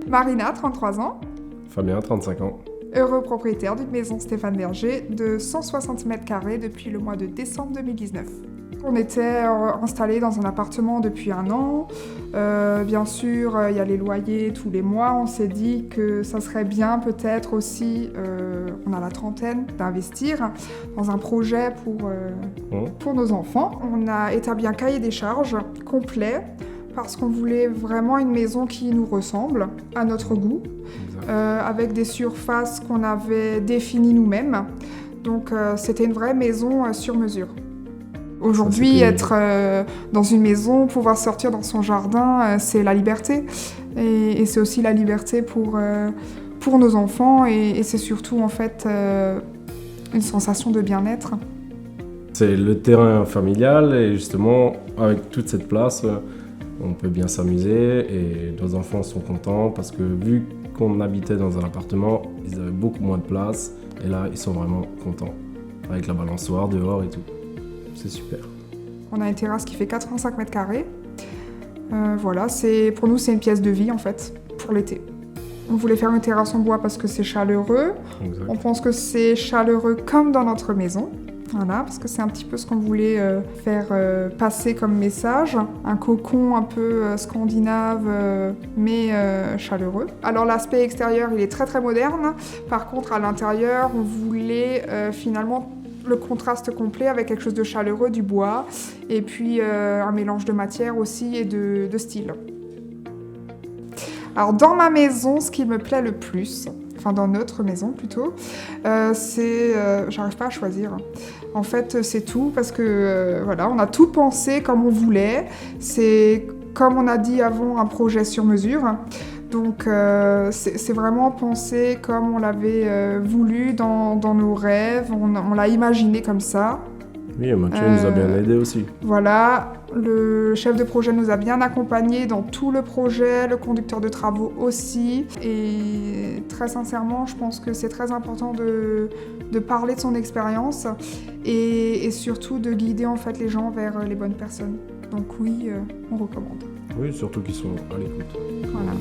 Marina, 33 ans. Fabien, 35 ans. Heureux propriétaire d'une maison Stéphane Berger de 160 mètres carrés depuis le mois de décembre 2019. On était installés dans un appartement depuis 1 an. Bien sûr, il y a les loyers tous les mois. On s'est dit que ça serait bien peut-être aussi, on a la trentaine, d'investir dans un projet pour nos enfants. On a établi un cahier des charges complet parce qu'on voulait vraiment une maison qui nous ressemble, à notre goût, avec des surfaces qu'on avait définies nous-mêmes. Donc c'était une vraie maison sur mesure. Aujourd'hui, être dans une maison, pouvoir sortir dans son jardin, c'est la liberté. Et c'est aussi la liberté pour nos enfants et c'est surtout en fait une sensation de bien-être. C'est le terrain familial et justement, avec toute cette place, on peut bien s'amuser et nos enfants sont contents parce que vu qu'on habitait dans un appartement, ils avaient beaucoup moins de place et là, ils sont vraiment contents avec la balançoire dehors et tout. C'est super. On a une terrasse qui fait 85 mètres carrés. Voilà, pour nous, c'est une pièce de vie en fait, pour l'été. On voulait faire une terrasse en bois parce que c'est chaleureux. Exact. On pense que c'est chaleureux comme dans notre maison. Voilà, parce que c'est un petit peu ce qu'on voulait faire passer comme message. Un cocon un peu scandinave, mais chaleureux. Alors l'aspect extérieur, il est très très moderne. Par contre, à l'intérieur, on voulait finalement le contraste complet avec quelque chose de chaleureux, du bois, et puis un mélange de matière aussi et de style. Alors dans ma maison, ce qui me plaît le plus, enfin dans notre maison plutôt, c'est... j'arrive pas à choisir. En fait, c'est tout parce que voilà, on a tout pensé comme on voulait. C'est, comme on a dit avant, un projet sur mesure. Donc c'est vraiment pensé comme on l'avait voulu dans nos rêves, on l'a imaginé comme ça. Oui, Mathieu nous a bien aidés aussi. Voilà, le chef de projet nous a bien accompagnés dans tout le projet, le conducteur de travaux aussi. Et très sincèrement, je pense que c'est très important de parler de son expérience et surtout de guider en fait les gens vers les bonnes personnes. Donc oui, on recommande. Oui, surtout qu'ils sont à l'écoute. Voilà.